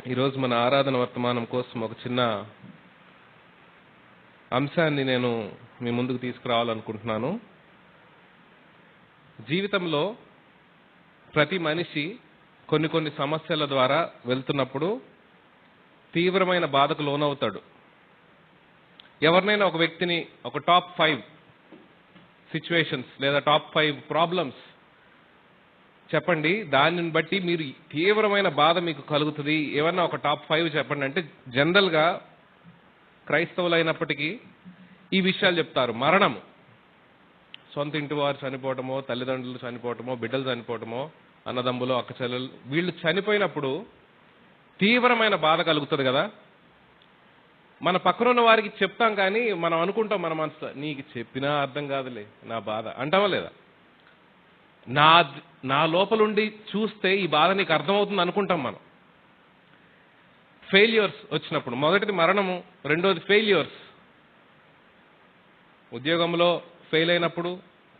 ఈరోజు మన ఆరాధన వర్తమానం కోసం ఒక చిన్న అంశాన్ని నేను మీ ముందుకు తీసుకురావాలనుకుంటున్నాను. జీవితంలో ప్రతి మనిషి కొన్ని సమస్యల ద్వారా వెళ్తున్నప్పుడు తీవ్రమైన బాధకు లోనవుతాడు. ఎవరినైనా ఒక వ్యక్తిని ఒక టాప్ 5 సిచ్యువేషన్స్ లేదా టాప్ 5 ప్రాబ్లమ్స్ చెప్పండి, దానిని బట్టి మీరు తీవ్రమైన బాధ మీకు కలుగుతుంది, ఏమన్నా ఒక టాప్ 5 చెప్పండి అంటే జనరల్గా క్రైస్తవులు అయినప్పటికీ ఈ విషయాలు చెప్తారు. మరణము, సొంత ఇంటి వారు చనిపోవటమో, తల్లిదండ్రులు చనిపోవటమో, బిడ్డలు చనిపోవటమో, అన్నదమ్ములు అక్కచెల్లెలు వీళ్ళు చనిపోయినప్పుడు తీవ్రమైన బాధ కలుగుతుంది కదా. మన పక్కనున్న వారికి చెప్తాం కానీ మనం అనుకుంటాం మన మనసులో, నీకు చెప్పినా అర్థం కాదులే నా బాధ అంటావా లేదా? నా లోపలుండి చూస్తే ఈ బాధ నీకు అర్థమవుతుంది అనుకుంటాం మనం. ఫెయిల్యూర్స్ వచ్చినప్పుడు, మొదటిది మరణము, రెండోది ఫెయిల్యూర్స్. ఉద్యోగంలో ఫెయిల్ అయినప్పుడు,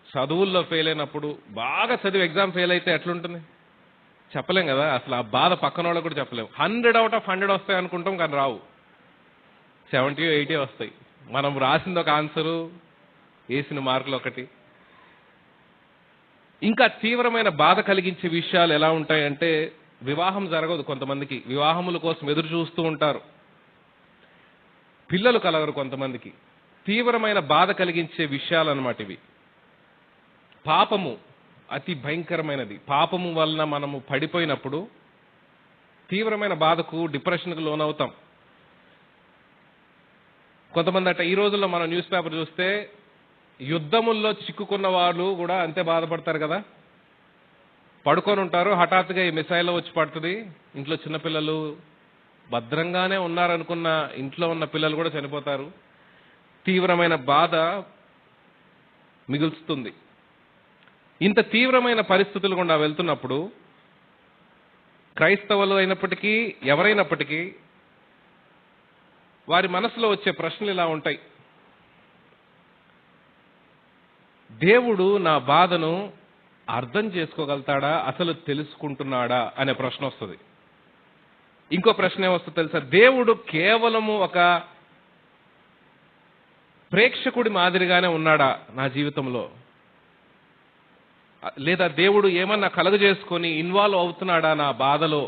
చదువుల్లో ఫెయిల్ అయినప్పుడు, బాగా చదివి ఎగ్జామ్ ఫెయిల్ అయితే ఎట్లుంటుంది చెప్పలేం కదా. అసలు ఆ బాధ పక్కన వాళ్ళకు కూడా చెప్పలేము. 100 out of 100 వస్తాయి అనుకుంటాం కానీ రావు, 70, 80 వస్తాయి. మనం రాసింది ఒక ఆన్సరు, వేసిన మార్కులు ఒకటి. ఇంకా తీవ్రమైన బాధ కలిగించే విషయాలు ఎలా ఉంటాయంటే, వివాహం జరగదు కొంతమందికి, వివాహముల కోసం ఎదురు చూస్తూ ఉంటారు. పిల్లలు కలగరు కొంతమందికి. తీవ్రమైన బాధ కలిగించే విషయాలు అన్నమాట ఇవి. పాపము అతి భయంకరమైనది. పాపము వలన మనము పడిపోయినప్పుడు తీవ్రమైన బాధకు, డిప్రెషన్కు లోనవుతాం. కొంతమంది అట్ట ఈ రోజుల్లో మనం న్యూస్ పేపర్ చూస్తే యుద్ధముల్లో చిక్కుకున్న వాళ్ళు కూడా అంతే బాధపడతారు కదా. పడుకొని ఉంటారు, హఠాత్తుగా ఈ మిసైల్ వచ్చి పడుతుంది, ఇంట్లో చిన్నపిల్లలు భద్రంగానే ఉన్నారనుకున్న ఇంట్లో ఉన్న పిల్లలు కూడా చనిపోతారు. తీవ్రమైన బాధ మిగులుస్తుంది. ఇంత తీవ్రమైన పరిస్థితులు గుండా వెళ్తున్నప్పుడు క్రైస్తవులు అయినప్పటికీ ఎవరైనప్పటికీ వారి మనసులో వచ్చే ప్రశ్నలు ఇలా ఉంటాయి. దేవుడు నా బాధను అర్థం చేసుకోగలుగుతాడా, అసలు తెలుసుకుంటున్నాడా అనే ప్రశ్న వస్తుంది. ఇంకో ప్రశ్న ఏమొస్తుంది తెలుసా? దేవుడు కేవలము ఒక ప్రేక్షకుడి మాదిరిగానే ఉన్నాడా నా జీవితంలో, లేదా దేవుడు ఏమన్నా కలుగజేసుకొని ఇన్వాల్వ్ అవుతున్నాడా నా బాధలో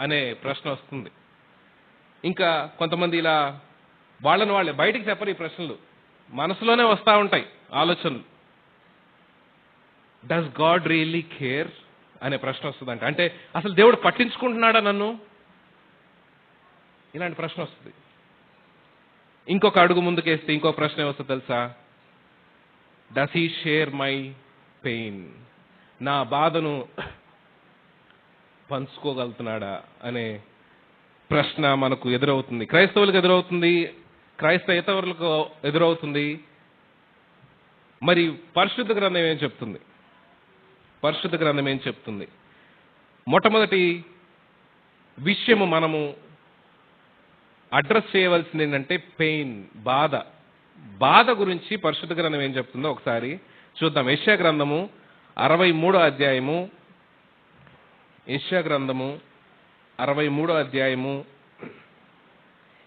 అనే ప్రశ్న వస్తుంది. ఇంకా కొంతమంది ఇలా వాళ్ళని వాళ్ళే బయటికి చెప్పరు, ఈ ప్రశ్నలు మనసులోనే వస్తూ ఉంటాయి ఆలోచనలు. డస్ గాడ్ రియల్లీ కేర్ అనే ప్రశ్న వస్తుందంట. అంటే అసలు దేవుడు పట్టించుకుంటున్నాడా నన్ను, ఇలాంటి ప్రశ్న వస్తుంది. ఇంకొక అడుగు ముందుకేస్తే ఇంకో ప్రశ్న ఏమొస్తుంది తెలుసా? Does he share my pain, నా బాధను పంచుకోగలుగుతున్నాడా అనే ప్రశ్న మనకు ఎదురవుతుంది. క్రైస్తవులకు ఎదురవుతుంది, క్రైస్తవేతరులకు ఎదురవుతుంది. మరి పరిశుద్ధ గ్రంథం ఏం చెప్తుంది? పరిశుద్ధ గ్రంథం ఏం చెప్తుంది? మొట్టమొదటి విషయము మనము అడ్రస్ చేయవలసింది ఏంటంటే పెయిన్, బాధ. బాధ గురించి పరిశుద్ధ గ్రంథం ఏం చెప్తుందో ఒకసారి చూద్దాం. యెషయా గ్రంథము 63వ అధ్యాయము, యెషయా గ్రంథము 63వ అధ్యాయము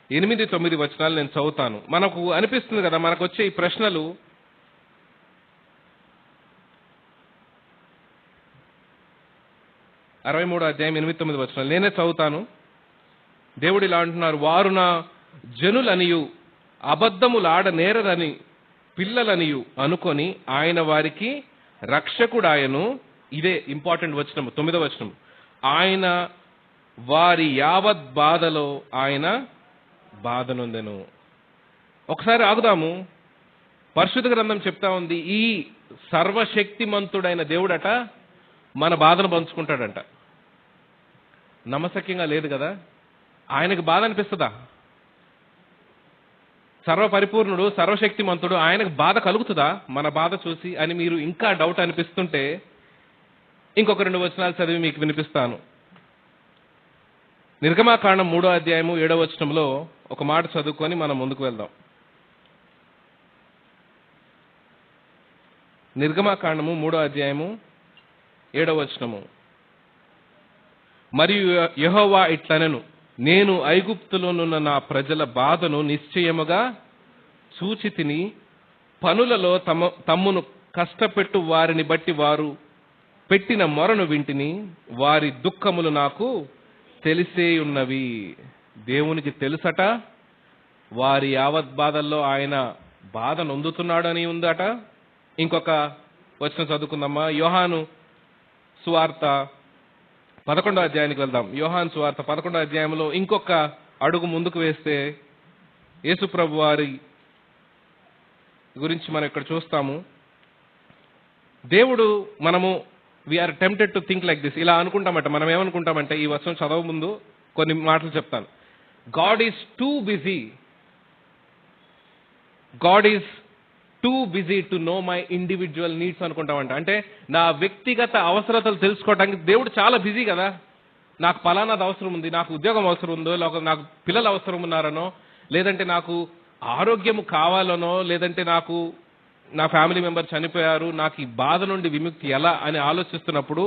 8, 9 వచనాలు నేను చదువుతాను. మనకు అనిపిస్తుంది కదా, మనకు వచ్చే ఈ ప్రశ్నలు 63వ అధ్యాయం 8, 9 వచనాలు నేనే చదువుతాను. దేవుడు ఇలా అంటున్నారు, వారు నా జనులనియు అబద్ధములాడ నేరదని పిల్లలనియు అనుకొని ఆయన వారికి రక్షకుడాయను. ఇదే ఇంపార్టెంట్ వచనం, 9వ వచనం. ఆయన వారి యావత్ బాధలో ఆయన బాధనొందెను. ఒకసారి ఆగుదాము. పరిశుద్ధ గ్రంథం చెప్తా ఉంది, ఈ సర్వశక్తిమంతుడైన దేవుడట మన బాధను పంచుకుంటాడంట. నమ్మశక్యంగా లేదు కదా. ఆయనకు బాధ అనిపిస్తుందా? సర్వపరిపూర్ణుడు, సర్వశక్తిమంతుడు, ఆయనకు బాధ కలుగుతుందా మన బాధ చూసి అని మీరు ఇంకా డౌట్ అనిపిస్తుంటే ఇంకొక 2 వచనాలు చదివి మీకు వినిపిస్తాను. నిర్గమాకాండం 3వ అధ్యాయము 7వ వచనంలో ఒక మాట చదువుకొని మనం ముందుకు వెళ్దాం. నిర్గమాకాండము 3వ అధ్యాయము 7వ వచనము. మరియు యెహోవా ఇట్లనెను, నేను ఐగుప్తులోనున్న నా ప్రజల బాధను నిశ్చయముగా చూచి తిని, పనులలో తమ్మును కష్టపెట్టు వారిని బట్టి వారు పెట్టిన మొరను వింటిని, వారి దుఃఖములు నాకు తెలిసే ఉన్నవి. దేవునికి తెలుసట వారి యావత్ బాధల్లో ఆయన బాధ నొందుతున్నాడని ఉందట. ఇంకొక వచనం చదువుకుందామా? యోహాను సువార్త 11వ అధ్యాయానికి వెళ్దాం. యోహాను సువార్త 11వ అధ్యాయంలో ఇంకొక అడుగు ముందుకు వేస్తే యేసుప్రభు వారి గురించి మనం ఇక్కడ చూస్తాము. దేవుడు మనము we are tempted to think like this. ఇలా అనుకుంటామంట. మనం ఏమనుకుంటామంటే, ఈ వచనం చదవ ముందు కొన్ని మాటలు చెప్తాను. God is too busy, God is too busy to know my individual needs అనుకుంటామంట. అంటే నా వ్యక్తిగత అవసరతలు తెలుసుకోవడానికి దేవుడు చాలా బిజీ కదా. నాకు పలానాది అవసరం ఉంది, నాకు ఉద్యోగం అవసరం ఉందో, లేకపోతే నాకు పిల్లలు అవసరం ఉన్నారనో, లేదంటే నాకు ఆరోగ్యం కావాలనో, లేదంటే నాకు నా ఫ్యామిలీ మెంబర్ చనిపోయారు, నాకు ఈ బాధ నుండి విముక్తి ఎలా అని ఆలోచిస్తున్నప్పుడు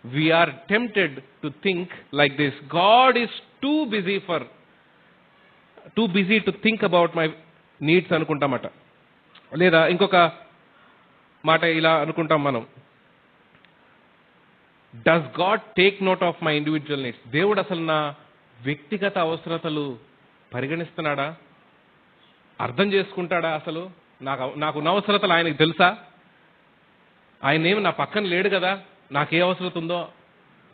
we are tempted to think like this. God is too busy to think about my needs అనుకుంటామట. లేదా ఇంకొక మాట ఇలా అనుకుంటాం మనం, does God take note of my individual needs? దేవుడు అసలు నా వ్యక్తిగత అవసరతలు పరిగణిస్తున్నాడా? అర్థం చేసుకుంటాడా? అసలు నాకున్న అవసరతలు ఆయనకు తెలుసా? ఆయన ఏమి నా పక్కన లేడు కదా. నాకే అవసరత ఉందో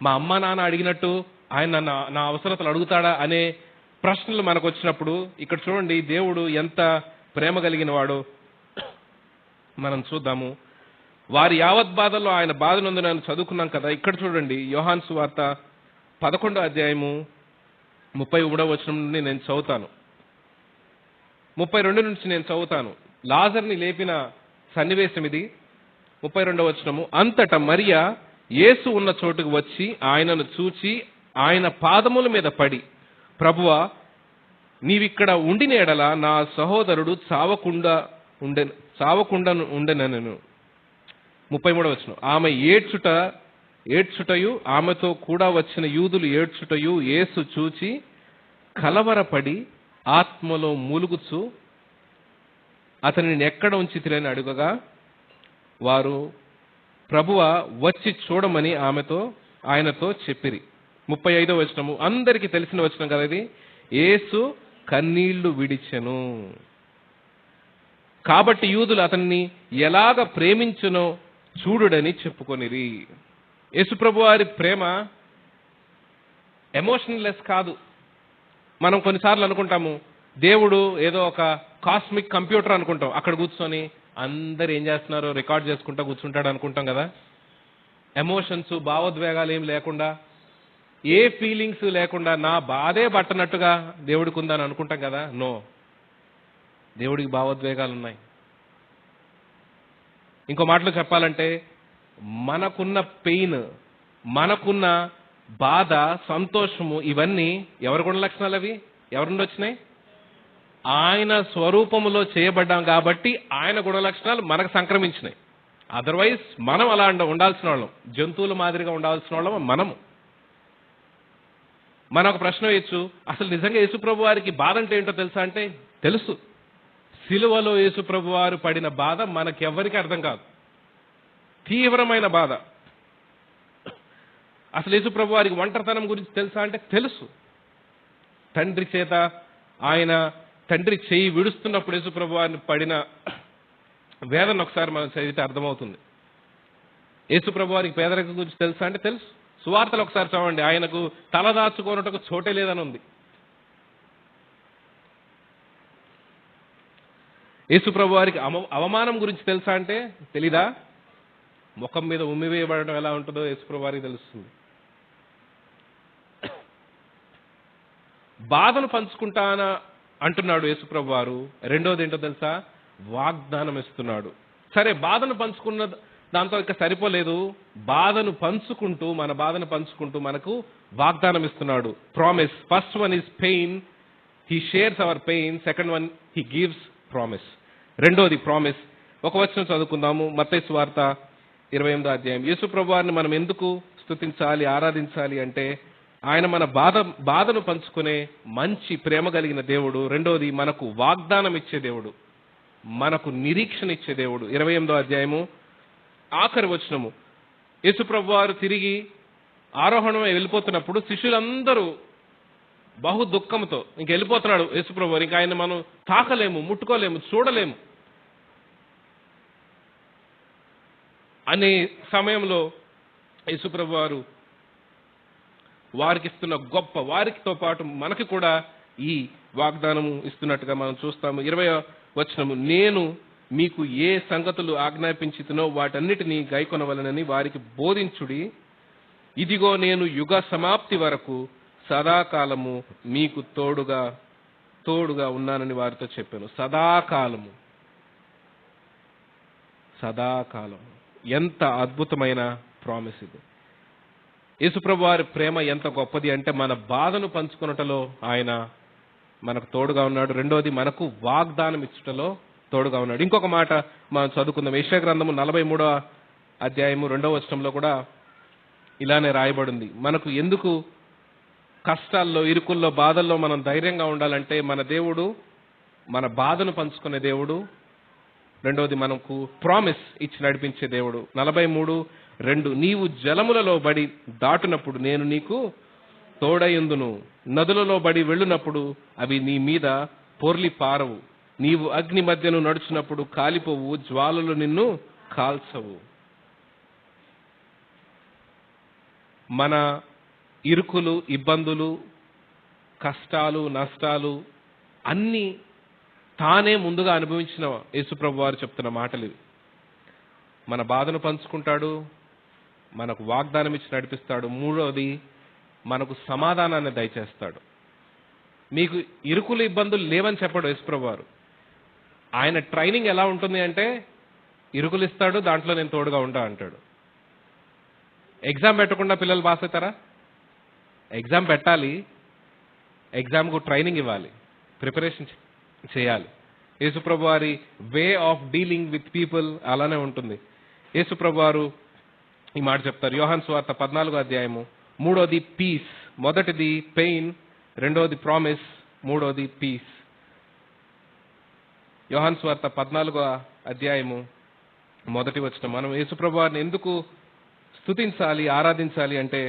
మా అమ్మ నాన్న అడిగినట్టు ఆయన నా అవసరతలు అడుగుతాడా అనే ప్రశ్నలు మనకు వచ్చినప్పుడు, ఇక్కడ చూడండి దేవుడు ఎంత ప్రేమ కలిగిన వాడు మనం చూద్దాము. వారి యావత్ బాధల్లో ఆయన బాధ నందునని చదువుకున్నాం కదా. ఇక్కడ చూడండి యోహాను సువార్త 11వ అధ్యాయము 33వ వచనం నుండి నేను చదువుతాను, 32 నుంచి నేను చదువుతాను. లాజర్ని లేపిన సన్నివేశం ఇది. 32వ వచనము. అంతటా మరియా యేసు ఉన్న చోటుకు వచ్చి ఆయనను చూచి ఆయన పాదముల మీద పడి, ప్రభువా, నీవిక్కడ ఉండిన ఎడల నా సహోదరుడు చావకుండా ఉండెనను. 33వ వచనం. ఆమె ఏడ్చుటయు ఆమెతో కూడా వచ్చిన యూదులు ఏడ్చుటయు యేసు చూచి కలవరపడి ఆత్మలో మూలుగుచు అతనిని ఎక్కడ ఉంచితిరని అడుగగా, వారు ప్రభువా వచ్చి చూడమని ఆయనతో చెప్పిరి. 35వ వచనము. అందరికీ తెలిసిన వచనం కదా ఇది. యేసు కన్నీళ్లు విడిచెను. కాబట్టి యూదులు అతన్ని ఎలాగ ప్రేమించునో చూడుడని చెప్పుకొనిరి. యేసుప్రభు వారి ప్రేమ ఎమోషన్లెస్ కాదు. మనం కొన్నిసార్లు అనుకుంటాము దేవుడు ఏదో ఒక కాస్మిక్ కంప్యూటర్ అనుకుంటాం, అక్కడ కూర్చొని అందరు ఏం చేస్తున్నారో రికార్డ్ చేసుకుంటా కూర్చుంటాడు అనుకుంటాం కదా. ఎమోషన్స్, భావోద్వేగాలు ఏం లేకుండా, ఏ ఫీలింగ్స్ లేకుండా, నా బాధే పట్టనట్టుగా దేవుడికి ఉందని అనుకుంటాం కదా. నో, దేవుడికి భావోద్వేగాలు ఉన్నాయి. ఇంకో మాటలో చెప్పాలంటే, మనకున్న పెయిన్, మనకున్న బాధ, సంతోషము, ఇవన్నీ ఎవరి గుణ లక్షణాలు? అవి ఎవరి నుండి వచ్చినాయి? ఆయన స్వరూపములో చేయబడ్డాం కాబట్టి ఆయన గుణ లక్షణాలు మనకు సంక్రమించినాయి. అదర్వైజ్ మనం అలా ఉండాల్సిన వాళ్ళం, జంతువుల మాదిరిగా ఉండాల్సిన వాళ్ళం మనము. మనం ఒక ప్రశ్న వేయచ్చు, అసలు నిజంగా యేసుప్రభు వారికి బాధ అంటే ఏంటో తెలుసా అంటే, తెలుసు. సిలువలో యేసుప్రభు వారు పడిన బాధ మనకెవ్వరికి అర్థం కాదు. తీవ్రమైన బాధ. అసలు యేసుప్రభు వారికి ఒంటరితనం గురించి తెలుసా అంటే తెలుసు. తండ్రి చేయి విడుస్తున్నప్పుడు యేసుప్రభు వారిని పడిన వేదన ఒకసారి మనం చదివితే అర్థమవుతుంది. యేసుప్రభు వారికి పేదరికం గురించి తెలుసా అంటే తెలుసు. సువార్తలు ఒకసారి చదవండి, ఆయనకు తలదాచుకోనటకు చోటే లేదని ఉంది. యేసుప్రభు వారికి అవమానం గురించి తెలుసా అంటే తెలీదా? ముఖం మీద ఉమ్మివేయబడడం ఎలా ఉంటుందో యేసుప్రభు వారికి తెలుస్తుంది. బాధను పంచుకుంటానా అంటున్నాడు యేసుప్రభు వారు. రెండోది ఏంటో తెలుసా? వాగ్దానం ఇస్తున్నాడు. సరే, బాధను పంచుకున్న దాంతో ఇక సరిపోలేదు, బాధను పంచుకుంటూ, మన బాధను పంచుకుంటూ మనకు వాగ్దానం ఇస్తున్నాడు. Promise. First one is pain, he shares our pain. Second one, he gives promise. రెండోది ప్రామిస్. ఒక వచనం చదువుకుందాము, మత్తయి సువార్త 28వ అధ్యాయం. యేసు ప్రభువారిని మనం ఎందుకు స్తుతించాలి, ఆరాధించాలి అంటే, ఆయన మన బాధను పంచుకునే మంచి ప్రేమ కలిగిన దేవుడు. రెండోది మనకు వాగ్దానం ఇచ్చే దేవుడు, మనకు నిరీక్షణ ఇచ్చే దేవుడు. 28వ అధ్యాయము ఆఖరి వచనము, యేసుప్రభు వారు తిరిగి ఆరోహణమై వెళ్ళిపోతున్నప్పుడు శిష్యులందరూ బహు దుఃఖంతో ఇంక వెళ్ళిపోతున్నాడు యేసుప్రభు వారు, ఇంకా ఆయన మనం తాకలేము, ముట్టుకోలేము, చూడలేము అనే సమయంలో యేసుప్రభు వారు వారికి ఇస్తున్న గొప్ప, వారితో పాటు మనకి కూడా ఈ వాగ్దానము ఇస్తున్నట్టుగా మనం చూస్తాము. 20వ వచనము, నేను మీకు ఏ సంగతులు ఆజ్ఞాపించితునో వాటన్నిటినీ గైకొనవలనని వారికి బోధించుడి. ఇదిగో నేను యుగ సమాప్తి వరకు సదాకాలము మీకు తోడుగా ఉన్నానని వారితో చెప్పాను. సదాకాలము, సదాకాలము. ఎంత అద్భుతమైన ప్రామిస్ ఇది. యేసుప్రభు వారి ప్రేమ ఎంత గొప్పది అంటే మన బాధను పంచుకొనుటలో ఆయన మనకు తోడుగా ఉన్నాడు. రెండోది మనకు వాగ్దానం ఇచ్చుటలో తోడుగా ఉన్నాడు. ఇంకొక మాట మనం చదువుకుందాం. యెషయా గ్రంథము 43వ అధ్యాయము 2వ వచనంలో కూడా ఇలానే రాయబడింది. మనకు ఎందుకు కష్టాల్లో, ఇరుకుల్లో, బాధల్లో మనం ధైర్యంగా ఉండాలంటే మన దేవుడు మన బాధను పంచుకునే దేవుడు. రెండోది మనకు ప్రామిస్ ఇచ్చి నడిపించే దేవుడు. 43:2, నీవు జలములలో బడి దాటునప్పుడు నేను నీకు తోడయుందును, నదులలో బడి వెళ్ళునప్పుడు అవి నీ మీద పొర్లి పారవు, నీవు అగ్ని మధ్యను నడుచున్నప్పుడు కాలిపోవు, జ్వాలలు నిన్ను కాల్చవు. మన ఇరుకులు, ఇబ్బందులు, కష్టాలు, నష్టాలు అన్నీ తానే ముందుగా అనుభవించిన యేసుప్రభు వారు చెప్తున్న మాటలు ఇవి. మన బాధను పంచుకుంటాడు, మనకు వాగ్దానం ఇచ్చి నడిపిస్తాడు. మూడవది మనకు సమాధానాన్ని దయచేస్తాడు. మీకు ఇరుకులు, ఇబ్బందులు లేవని చెప్పాడు యేసుప్రభు వారు. ఆయన ట్రైనింగ్ ఎలా ఉంటుంది అంటే ఇరుకులు ఇస్తాడు, దాంట్లో నేను తోడుగా ఉంటా అంటాడు. ఎగ్జామ్ పెట్టకుండా పిల్లలు పాస్ అవుతారా? ఎగ్జామ్ పెట్టాలి, ఎగ్జామ్కు ట్రైనింగ్ ఇవ్వాలి, ప్రిపరేషన్ చేయాలి. యేసుప్రభు వారి way of dealing with people అలానే ఉంటుంది. యేసుప్రభు వారు ఈ మాట చెప్తారు. యోహాను సువార్త 14వ అధ్యాయము, మూడోది పీస్. మొదటిది పెయిన్, రెండోది ప్రామిస్, మూడోది పీస్. యోహాను సువార్త 14వ అధ్యాయము మొదటి వచనం. మనం యేసుప్రభు వారిని ఎందుకు స్తుతించాలి, ఆరాధించాలి అంటే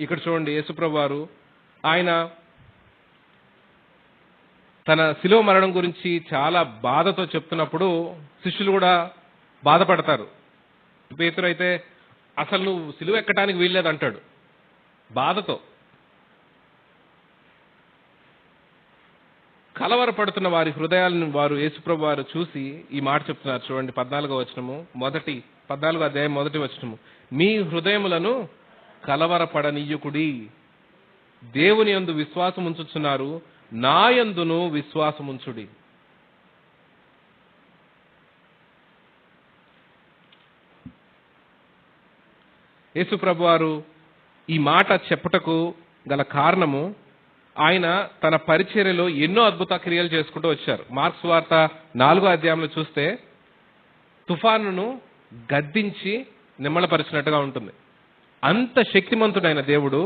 ఇక్కడ చూడండి. యేసుప్రభు వారు ఆయన తన శిలువ మరణం గురించి చాలా బాధతో చెప్తున్నప్పుడు శిష్యులు కూడా బాధపడతారు. పేతురు అయితే అసలు నువ్వు శిలువ ఎక్కడానికి వీల్లేదు అంటాడు బాధతో. కలవరపడుతున్న వారి హృదయాలను వారు యేసుప్రభు వారు చూసి ఈ మాట చెప్తున్నారు. చూడండి 14వ వచనము, 14వ అధ్యాయం 1వ వచనము. మీ హృదయములను కలవరపడనీయుకుడి, దేవుని యందు విశ్వాసం ఉంచుచున్నారు, నా యందును విశ్వాసముంచుడి. యేసుప్రభు వారు ఈ మాట చెప్పుటకు గల కారణము, ఆయన తన పరిచర్యలో ఎన్నో అద్భుత క్రియలు చేసుకుంటూ వచ్చారు. మార్క్స్ వార్త 4వ అధ్యాయంలో చూస్తే తుఫానును గద్దించి నిమ్మళపరిచినట్టుగా ఉంటుంది. అంత శక్తిమంతుడైన దేవుడు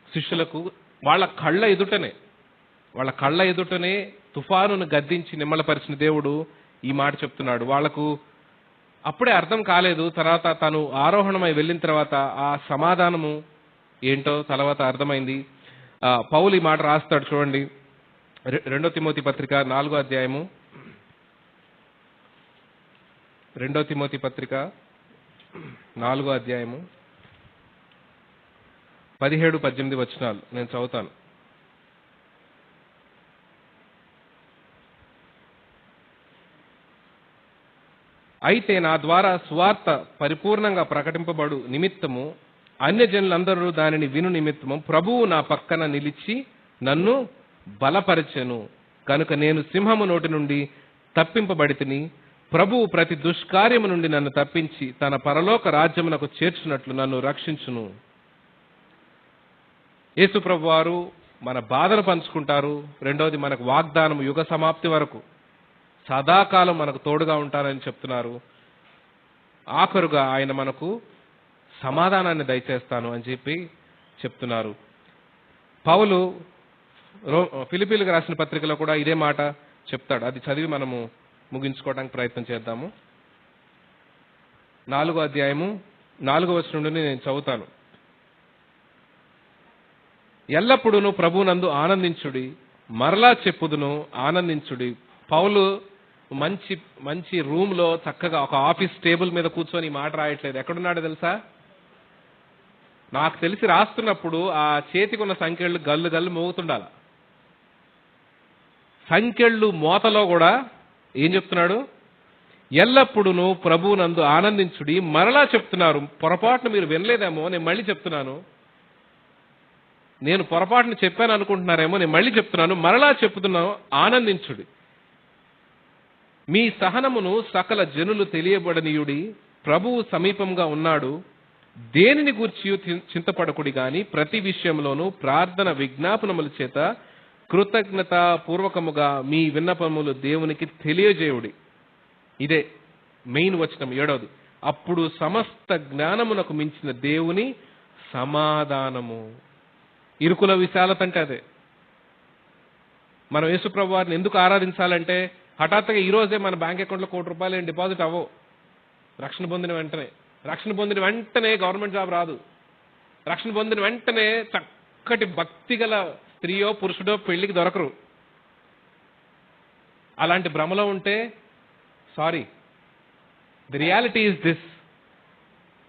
శిష్యులకు వాళ్ళ కళ్ళ ఎదుటనే తుఫానును గద్దించి నిమ్మళపరిచిన దేవుడు ఈ మాట చెప్తున్నాడు. వాళ్లకు అప్పుడే అర్థం కాలేదు. తర్వాత తను ఆరోహణమై వెళ్ళిన తర్వాత ఆ సమాధానము ఏంటో తర్వాత అర్థమైంది. పౌలు ఈ మాట రాస్తాడు చూడండి. 2 తిమోతి పత్రిక 4వ అధ్యాయము, 2 తిమోతి పత్రిక 4వ అధ్యాయము 17-18 వచనాలు నేను చదువుతాను. అయితే నా ద్వారా సువార్త పరిపూర్ణంగా ప్రకటింపబడు నిమిత్తము అన్యజనులందరూ దానిని విను నిమిత్తము ప్రభువు నా పక్కన నిలిచి నన్ను బలపరచెను కనుక నేను సింహము నోటి నుండి తప్పింపబడితిని. ప్రభువు ప్రతి దుష్కార్యము నుండి నన్ను తప్పించి తన పరలోక రాజ్యమునకు చేర్చున్నట్లు నన్ను రక్షించును. యేసు ప్రభు వారు మన బాధను పంచుకుంటారు. రెండోది మనకు వాగ్దానం యుగ సమాప్తి వరకు సదాకాలం మనకు తోడుగా ఉంటారని చెప్తున్నారు. ఆఖరుగా ఆయన మనకు సమాధానాన్ని దయచేస్తాను అని చెప్పి చెప్తున్నారు. పౌలు ఫిలిప్పీలకు రాసిన పత్రికలో కూడా ఇదే మాట చెప్తాడు. అది చదివి మనము ముగించుకోవడానికి ప్రయత్నం చేద్దాము. 4వ అధ్యాయము 4వ వచనం నుండి నేను చదువుతాను. ఎల్లప్పుడూ ప్రభువునందు ఆనందించుడి, మరలా చెప్పుదును ఆనందించుడి. పౌలు మంచి మంచి రూమ్ లో చక్కగా ఒక ఆఫీస్ టేబుల్ మీద కూర్చొని ఈ మాట రాయట్లేదు. ఎక్కడున్నాడో తెలుసా? నాకు తెలిసి రాస్తున్నప్పుడు ఆ చేతికున్న సంఖ్యలు గల్లు గల్లు మోగుతుండాలి. సంఖ్యలు మోతలో కూడా ఏం చెప్తున్నాడు? ఎల్లప్పుడూ ప్రభువునందు ఆనందించుడి. మరలా చెప్తున్నారు, పొరపాటును మీరు వినలేదేమో, నేను మళ్ళీ చెప్తున్నాను. నేను పొరపాటును చెప్పాను అనుకుంటున్నారేమో, నేను మళ్ళీ చెప్తున్నాను, మరలా చెప్తున్నాను, ఆనందించుడి. మీ సహనమును సకల జనులు తెలియబడనీయుడి. ప్రభువు సమీపంగా ఉన్నాడు. దేనిని గూర్చి చింతపడకుడి గాని ప్రతి విషయంలోనూ ప్రార్థన విజ్ఞాపనముల చేత కృతజ్ఞత పూర్వకముగా మీ విన్నపములు దేవునికి తెలియజేయుడి. ఇదే మెయిన్ వచనం 7వది. అప్పుడు సమస్త జ్ఞానమునకు మించిన దేవుని సమాధానము. ఇరుకుల విశాలత అంటే అదే. మనం యేసుప్రభు వారిని ఎందుకు ఆరాధించాలంటే, హఠాత్తుగా ఈ రోజే మన బ్యాంక్ అకౌంట్లో ₹1,00,00,000 డిపాజిట్ అవ్వవు. రక్షణ పొందిన వెంటనే గవర్నమెంట్ జాబ్ రాదు. రక్షణ పొందిన వెంటనే చక్కటి భక్తి గల స్త్రీయో పురుషుడో పెళ్లికి దొరకరు. అలాంటి భ్రమలో ఉంటే sorry, the reality is this.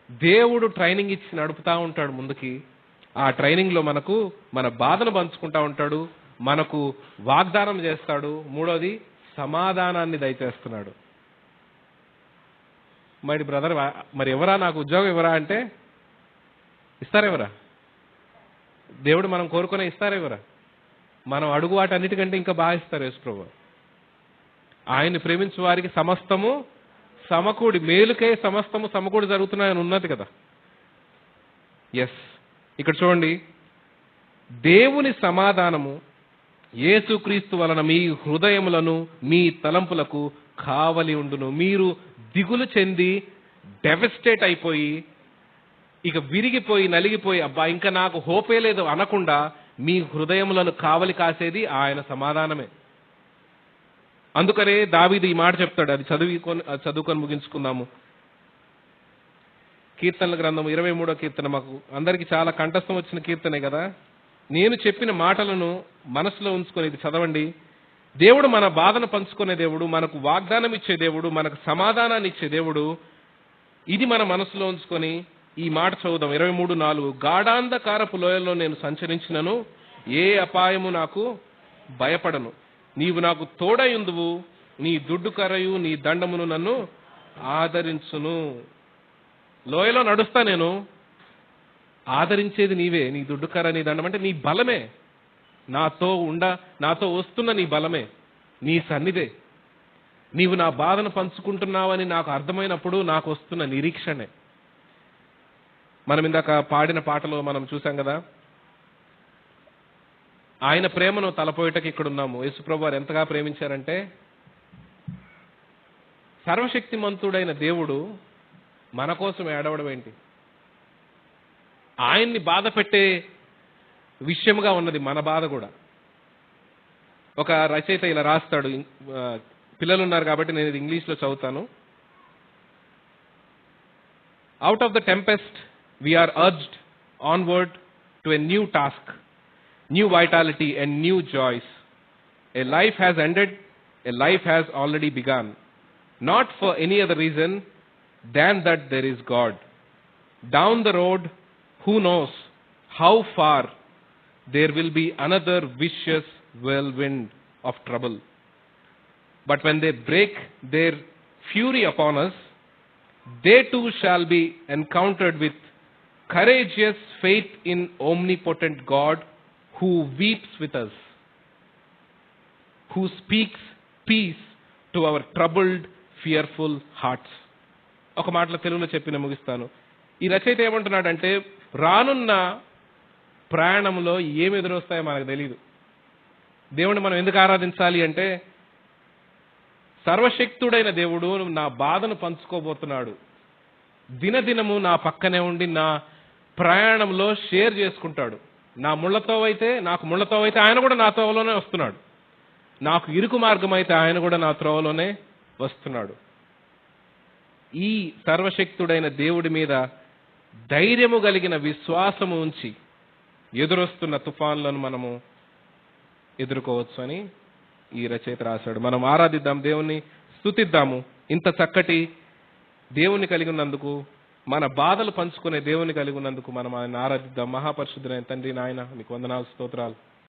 దేవుడు ట్రైనింగ్ ఇచ్చి నడుపుతా ఉంటాడు ముందుకి. ఆ ట్రైనింగ్ లో మనకు మన బాధను పంచుకుంటా ఉంటాడు, మనకు వాగ్దానం చేస్తాడు. 3వది సమాధానాన్ని దయచేస్తున్నాడు. మరి బ్రదర్, మరి ఎవరా నాకు ఉద్యోగం ఎవరా అంటే ఇస్తారెవరా? దేవుడు మనం కోరుకునే ఇస్తారెవరా? మనం అడుగు వాటన్నిటికంటే ఇంకా బాగా ఇస్తారు యేసుప్రభు. ఆయన్ని ప్రేమించే వారికి సమస్తము సమకూడి, మేలుకే సమస్తము సమకూడి జరుగుతున్నాయని ఉన్నది కదా. ఎస్, ఇక్కడ చూడండి, దేవుని సమాధానము యేసుక్రీస్తు వలన మీ హృదయములను మీ తలంపులకు కావలి ఉండును. మీరు దిగులు చెంది డెవస్టేట్ అయిపోయి, ఇక విరిగిపోయి నలిగిపోయి, అబ్బా ఇంకా నాకు హోపే లేదు అనకుండా మీ హృదయములను కావలి కాసేది ఆయన సమాధానమే. అందుకనే దావీదు ఈ మాట చెప్తాడు. అది చదువుకొని ముగించుకుందాము. కీర్తనల గ్రంథం 23వ కీర్తన మాకు అందరికీ చాలా కంఠస్థం వచ్చిన కీర్తనే కదా. నేను చెప్పిన మాటలను మనసులో ఉంచుకొని ఇది చదవండి. దేవుడు మన బాధను పంచుకునే దేవుడు, మనకు వాగ్దానం ఇచ్చే దేవుడు, మనకు సమాధానాన్ని ఇచ్చే దేవుడు. ఇది మన మనసులో ఉంచుకొని ఈ మాట చదువుదాం. 23:4. గాఢాంధకారపు లోయల్లో నేను సంచరించినను ఏ అపాయము నాకు భయపడను. నీవు నాకు తోడయుందువు, నీ దుడ్డు కర్రయు నీ దండమును నన్ను ఆదరించును. లోయలో నడుస్తా నేను, ఆదరించేది నీవే. నీ దుడ్డు కర్ర నీ దండం అంటే నీ బలమే. నాతో వస్తున్న నీ బలమే, నీ సన్నిధే. నీవు నా బాధను పంచుకుంటున్నావని నాకు అర్థమైనప్పుడు నాకు వస్తున్న నిరీక్షణే. మనం ఇందాక పాడిన పాటలో మనం చూసాం కదా, ఆయన ప్రేమను తలపోయేటకి ఇక్కడ ఉన్నాము. యేసుప్రభు వారు ఎంతగా ప్రేమించారంటే, సర్వశక్తిమంతుడైన దేవుడు మన కోసం ఏడవడం ఏంటి? ఆయన్ని బాధ పెట్టే విషయముగా ఉన్నది మన బాధ కూడా. ఒక రచయిత ఇలా రాస్తాడు, పిల్లలు ఉన్నారు కాబట్టి నేను ఇది ఇంగ్లీష్లో చదువుతాను. Out of the tempest we are urged onward to a new task, new vitality and new joys. A life has ended, a life has already begun, not for any other reason than that there is God. Down the road, who knows how far, there will be another vicious whirlwind of trouble. But when they break their fury upon us, they too shall be encountered with courageous faith in omnipotent God who weeps with us, who speaks peace to our troubled, fearful hearts. ఒక మాటలో తెలుగులో చెప్పి నేను ముగిస్తాను. ఈ రచయిత ఏమంటున్నాడంటే, రానున్న ప్రయాణంలో ఏమి ఎదురొస్తాయో మనకు తెలియదు. దేవుడిని మనం ఎందుకు ఆరాధించాలి అంటే, సర్వశక్తుడైన దేవుడు నా బాధను పంచుకోబోతున్నాడు. దినదినము నా పక్కనే ఉండి ప్రయాణంలో షేర్ చేసుకుంటాడు. నాకు ముళ్ళతో అయితే ఆయన కూడా నా త్రోవలోనే వస్తున్నాడు. నాకు ఇరుకు మార్గం అయితే ఆయన కూడా నా త్రోవలోనే వస్తున్నాడు. ఈ సర్వశక్తుడైన దేవుడి మీద ధైర్యము కలిగిన విశ్వాసము ఉంచి ఎదురొస్తున్న తుఫాన్లను మనము ఎదుర్కోవచ్చు అని ఈ రచయిత రాశాడు. మనం ఆరాధిద్దాం, దేవుణ్ణి స్తుతిద్దాము. ఇంత చక్కటి దేవుని కలిగి ఉన్నందుకు, మన బాధలు పంచుకునే దేవుని కలిగి ఉన్నందుకు మనం ఆయన ఆరాధిద్దాం. మహాపరిశుద్ధుడైన తండ్రి, నాయన మీకు వందనాలు, స్తోత్రాలు.